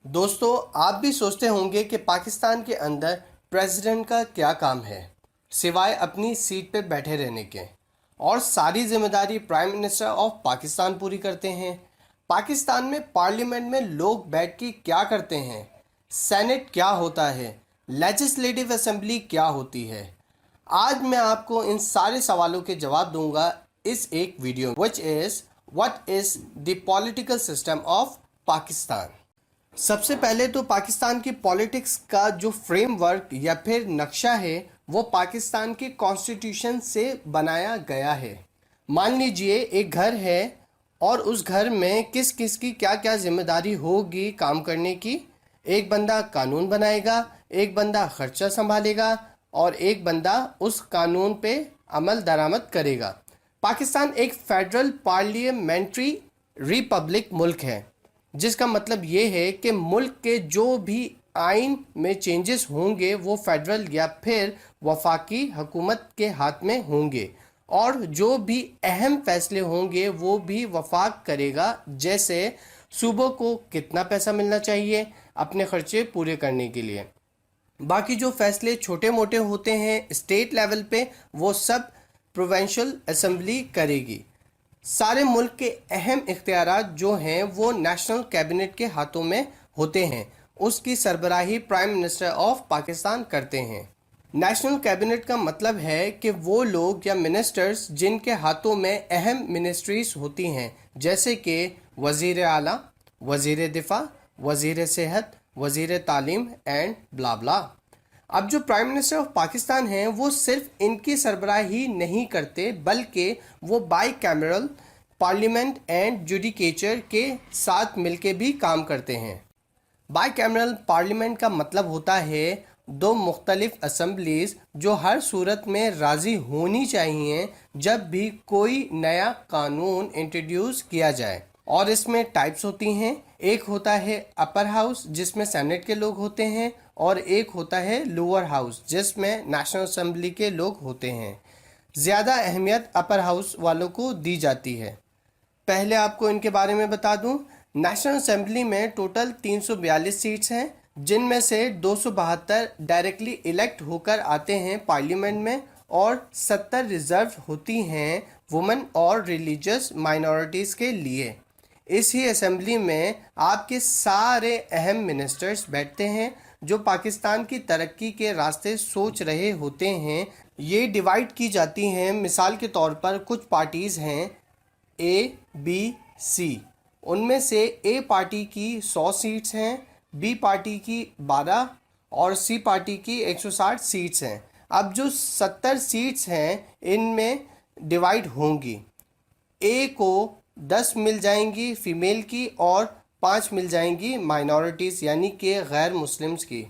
दोस्तों, आप भी सोचते होंगे कि पाकिस्तान के अंदर प्रेसिडेंट का क्या काम है सिवाय अपनी सीट पे बैठे रहने के, और सारी जिम्मेदारी प्राइम मिनिस्टर ऑफ पाकिस्तान पूरी करते हैं। पाकिस्तान में पार्लियामेंट में लोग बैठ के क्या करते हैं, सेनेट क्या होता है, लेजिस्लेटिव असेंबली क्या होती है। आज मैं आपको इन सारे सवालों के जवाब दूंगा इस एक video, which is what is the political system of Pakistan. सबसे पहले तो पाकिस्तान की पॉलिटिक्स का जो फ्रेमवर्क या फिर नक्शा है वो पाकिस्तान के कॉन्स्टिट्यूशन से बनाया गया है। मान लीजिए एक घर है और उस घर में किस किस की क्या क्या जिम्मेदारी होगी काम करने की। एक बंदा कानून बनाएगा, एक बंदा खर्चा संभालेगा और एक बंदा उस कानून पे अमल दरामद करेगा। पाकिस्तान एक फेडरल पार्लियामेंट्री रिपब्लिक मुल्क है, जिसका मतलब ये है कि मुल्क के जो भी आइन में चेंजेस होंगे वो फेडरल या फिर वफाकी हुकूमत के हाथ में होंगे, और जो भी अहम फैसले होंगे वो भी वफाक करेगा। जैसे सूबों को कितना पैसा मिलना चाहिए अपने खर्चे पूरे करने के लिए। बाकी जो फैसले छोटे मोटे होते हैं स्टेट लेवल पे वो सब प्रोविंशियल असेंबली करेगी। सारे मुल्क के अहम इख्तियारात जो हैं वो नेशनल कैबिनेट के हाथों में होते हैं। उसकी सरबराही प्राइम मिनिस्टर ऑफ पाकिस्तान करते हैं। नेशनल कैबिनेट का मतलब है कि वो लोग या मिनिस्टर्स जिनके हाथों में अहम मिनिस्ट्रीज होती हैं, जैसे कि वज़ीर आला, वज़ीर दिफा, वज़ीर सेहत, वज़ीर तालीम एंड ब्ला ब्ला। अब जो प्राइम मिनिस्टर ऑफ पाकिस्तान हैं वो सिर्फ इनकी सरबराही नहीं करते, बल्कि वो by cameral parliament and judicature के साथ मिलके भी काम करते हैं। बाई कैमरल पार्लियामेंट का मतलब होता है दो मुख्तलिफ असम्बलीज जो हर सूरत में राज़ी होनी चाहिए जब भी कोई नया कानून इंट्रोड्यूस किया जाए। और इसमें टाइप्स होती हैं। एक होता है अपर हाउस जिसमें सेनेट के लोग होते हैं, और एक होता है लोअर हाउस जिसमें नेशनल असेंबली के लोग होते हैं। ज़्यादा अहमियत अपर हाउस वालों को दी जाती है। पहले आपको इनके बारे में बता दूं, नेशनल असेंबली में टोटल 342 सीट्स हैं, जिनमें से 272 डायरेक्टली इलेक्ट होकर आते हैं पार्लियामेंट में, और 70 रिजर्व होती हैं वुमेन और रिलीजियस माइनॉरिटीज़ के लिए। इसी असेंबली में आपके सारे अहम मिनिस्टर्स बैठते हैं जो पाकिस्तान की तरक्की के रास्ते सोच रहे होते हैं। ये डिवाइड की जाती हैं। मिसाल के तौर पर कुछ पार्टीज़ हैं ए, बी, सी। उनमें से ए पार्टी की 100 सीट्स हैं, बी पार्टी की 12 और सी पार्टी की 160 सीट्स हैं। अब जो 70 सीट्स हैं इनमें डिवाइड होंगी। ए को 10 मिल जाएंगी फीमेल की और 5 मिल जाएंगी माइनॉरिटीज़ यानी कि गैर मुस्लिम्स की।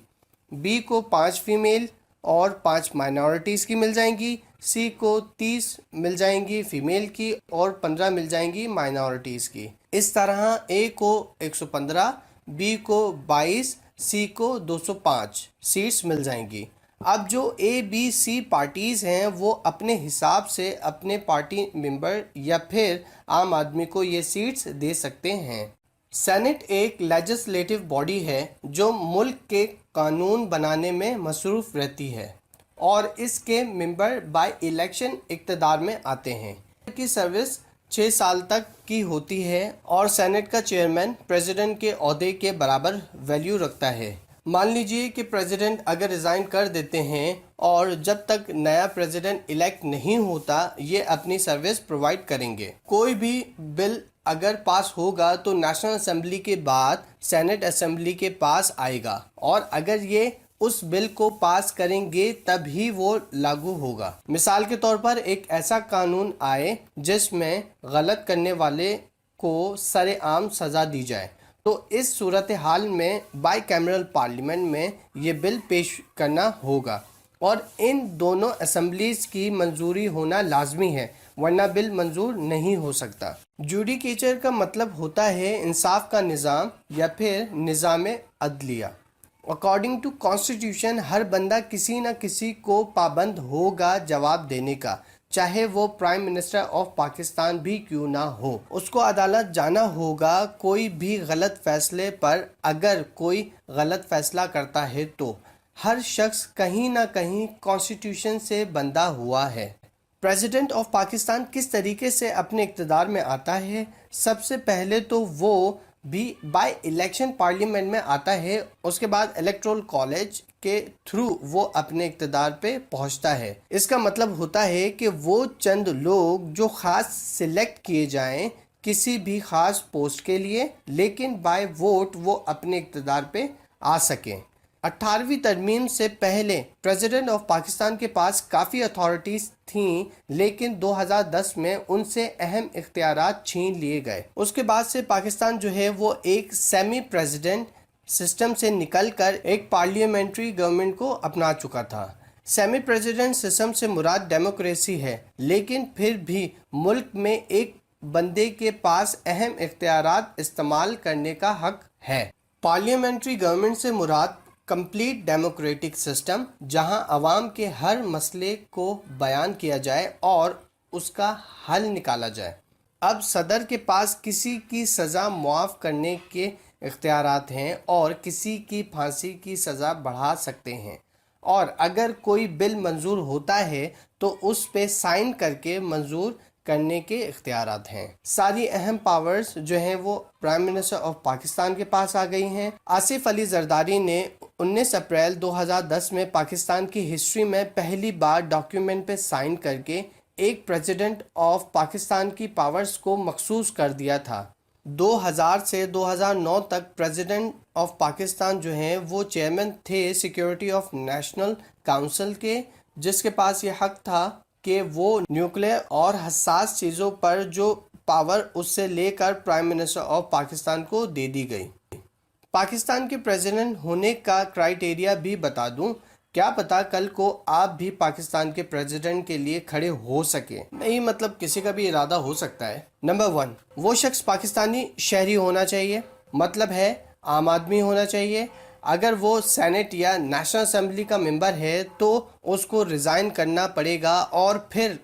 बी को 5 फीमेल और 5 माइनॉरिटीज़ की मिल जाएंगी। सी को 30 मिल जाएंगी फीमेल की और 15 मिल जाएंगी माइनॉरिटीज़ की। इस तरह ए को 115, बी को 22, सी को 205 सीट्स मिल जाएंगी। अब जो ए, बी, सी पार्टीज़ हैं वो अपने हिसाब से अपने पार्टी मेंबर या फिर आम आदमी को ये सीट्स दे सकते हैं। सेनेट एक लेजिस्लेटिव बॉडी है जो मुल्क के कानून बनाने में मसरूफ़ रहती है, और इसके मेंबर बाय इलेक्शन इक़्तिदार में आते हैं। की सर्विस 6 साल तक की होती है, और सेनेट का चेयरमैन प्रेसिडेंट के ओहदे के बराबर वैल्यू रखता है। मान लीजिए कि प्रेसिडेंट अगर रिज़ाइन कर देते हैं और जब तक नया प्रेसिडेंट इलेक्ट नहीं होता ये अपनी सर्विस प्रोवाइड करेंगे। कोई भी बिल अगर पास होगा तो नेशनल असेंबली के बाद सेनेट असेंबली के पास आएगा, और अगर ये उस बिल को पास करेंगे तभी वो लागू होगा। मिसाल के तौर पर एक ऐसा कानून आए जिसमें गलत करने वाले को सरेआम सज़ा दी जाए, तो इस सूरत हाल में बाई कैमरल पार्लियामेंट में ये बिल पेश करना होगा, और इन दोनों असेंबलीज़ की मंजूरी होना लाजमी है, वरना बिल मंजूर नहीं हो सकता। जुडिकेचर का मतलब होता है इंसाफ का निज़ाम या फिर निज़ाम अदलिया। अकॉर्डिंग टू कॉन्स्टिट्यूशन हर बंदा किसी न किसी को पाबंद होगा जवाब देने का, चाहे वो प्राइम मिनिस्टर ऑफ पाकिस्तान भी क्यों ना हो। उसको अदालत जाना होगा। कोई भी गलत फैसले पर अगर कोई गलत फैसला करता है तो हर शख्स कहीं ना कहीं कॉन्स्टिट्यूशन से बंधा हुआ है। प्रेसिडेंट ऑफ पाकिस्तान किस तरीके से अपने इक़्तिदार में आता है? सबसे पहले तो वो भी बाय इलेक्शन पार्लियामेंट में आता है, उसके बाद इलेक्टोरल कॉलेज के थ्रू वो अपने इक़्तिदार पे पहुंचता है। इसका मतलब होता है कि वो चंद लोग जो ख़ास सिलेक्ट किए जाएं किसी भी ख़ास पोस्ट के लिए, लेकिन बाय वोट वो अपने इक़्तिदार पे आ सकें। 18वीं तरमीम से पहले प्रेसिडेंट ऑफ पाकिस्तान के पास काफ़ी अथॉरिटीज़ थीं, लेकिन 2010 में उनसे अहम इख्तियारात छीन लिए गए। उसके बाद से पाकिस्तान जो है वो एक सेमी प्रेसिडेंट सिस्टम से निकलकर एक पार्लियामेंट्री गवर्नमेंट को अपना चुका था। सेमी प्रेसिडेंट सिस्टम से मुराद डेमोक्रेसी है, लेकिन फिर भी मुल्क में एक बंदे के पास अहम इख्तियारात इस्तेमाल करने का हक है। पार्लियामेंट्री गवर्नमेंट से मुराद कंप्लीट डेमोक्रेटिक सिस्टम, जहां अवाम के हर मसले को बयान किया जाए और उसका हल निकाला जाए। अब सदर के पास किसी की सज़ा मुआफ़ करने के इख्तियारात हैं और किसी की फांसी की सज़ा बढ़ा सकते हैं, और अगर कोई बिल मंजूर होता है तो उस पे साइन करके मंजूर करने के इख्तियारात हैं। सारी अहम पावर्स जो हैं वो प्राइम मिनिस्टर ऑफ पाकिस्तान के पास आ गई हैं। आसिफ अली जरदारी ने 19 अप्रैल 2010 में पाकिस्तान की हिस्ट्री में पहली बार डॉक्यूमेंट पे साइन करके एक प्रेसिडेंट ऑफ पाकिस्तान की पावर्स को मखसूस कर दिया था। 2000 से 2009 तक प्रेसिडेंट ऑफ पाकिस्तान जो हैं वो चेयरमैन थे सिक्योरिटी ऑफ नेशनल काउंसिल के, जिसके पास ये हक था कि वो न्यूक्लियर और हसास चीज़ों पर जो पावर उससे लेकर प्राइम मिनिस्टर ऑफ पाकिस्तान को दे दी गई। पाकिस्तान के प्रेसिडेंट होने का क्राइटेरिया भी बता दूं, क्या पता कल को आप भी पाकिस्तान के प्रेसिडेंट के लिए खड़े हो सके। नहीं, मतलब किसी का भी इरादा हो सकता है। नंबर 1, वो शख्स पाकिस्तानी शहरी होना चाहिए, मतलब है आम आदमी होना चाहिए। अगर वो सेनेट या नेशनल असेंबली का मेंबर है तो उसको रिज़ाइन करना पड़ेगा और फिर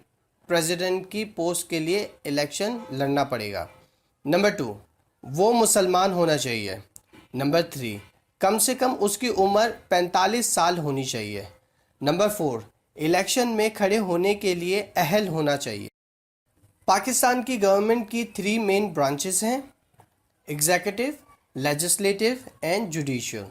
प्रेसिडेंट की पोस्ट के लिए इलेक्शन लड़ना पड़ेगा। नंबर 2, वो मुसलमान होना चाहिए। नंबर 3, कम से कम उसकी उम्र 45 साल होनी चाहिए। नंबर 4, इलेक्शन में खड़े होने के लिए अहल होना चाहिए। पाकिस्तान की गवर्नमेंट की 3 मेन ब्रांचेस हैं, executive, legislative and judicial.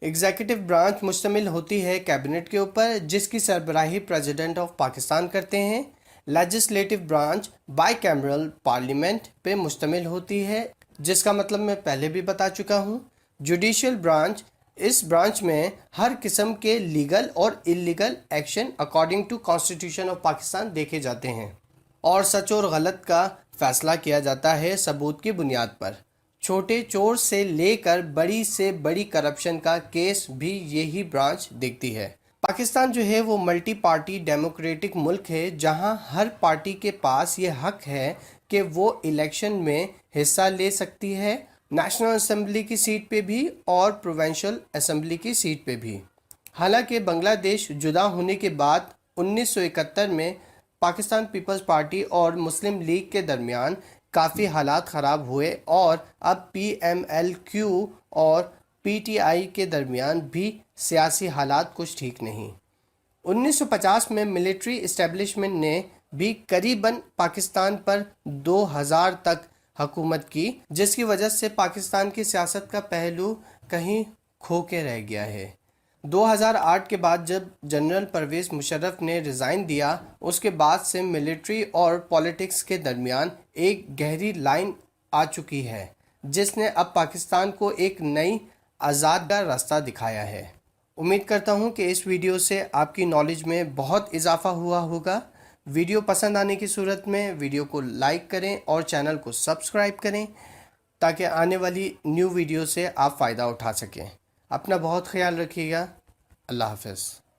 Executive branch मुश्तमिल होती है कैबिनेट के ऊपर, जिसकी सरबराही प्रेसिडेंट ऑफ पाकिस्तान करते हैं। लेजिस्लेटिव ब्रांच बाईकैमरल पार्लियामेंट पे मुश्तमिल होती है, जिसका मतलब मैं पहले भी बता चुका हूँ। जुडिशियल ब्रांच, इस ब्रांच में हर किस्म के लीगल और illegal action according to constitution of Pakistan देखे जाते हैं और सच और गलत का फैसला किया जाता है सबूत की बुनियाद पर। छोटे चोर से लेकर बड़ी से बड़ी करप्शन का केस भी यही ब्रांच देखती है। पाकिस्तान जो है वो मल्टी पार्टी डेमोक्रेटिक मुल्क है, जहां हर पार्टी के पास ये हक है कि वो इलेक्शन में हिस्सा ले सकती है, नेशनल असेंबली की सीट पे भी और प्रोविंशियल असेंबली की सीट पे भी। हालांकि बांग्लादेश जुदा होने के बाद 1971 में पाकिस्तान पीपल्स पार्टी और मुस्लिम लीग के दरमियान काफ़ी हालात ख़राब हुए और अब PMLQ और PTI के दरमियान भी सियासी हालात कुछ ठीक नहीं। 1950 में मिलिट्री इस्टेब्लिशमेंट ने भी करीबन पाकिस्तान पर 2000 तक हुकूमत की, जिसकी वजह से पाकिस्तान की सियासत का पहलू कहीं खो के रह गया है। 2008 के बाद जब जनरल परवेज़ मुशर्रफ ने रिज़ाइन दिया, उसके बाद से मिलिट्री और पॉलिटिक्स के दरमियान एक गहरी लाइन आ चुकी है, जिसने अब पाकिस्तान को एक नई आज़ाद का रास्ता दिखाया है। उम्मीद करता हूँ कि इस वीडियो से आपकी नॉलेज में बहुत इजाफा हुआ होगा। वीडियो पसंद आने की सूरत में वीडियो को लाइक करें और चैनल को सब्सक्राइब करें, ताकि आने वाली न्यू वीडियो से आप फ़ायदा उठा सकें। अपना बहुत ख्याल रखिएगा। अल्लाह हाफ़िज़।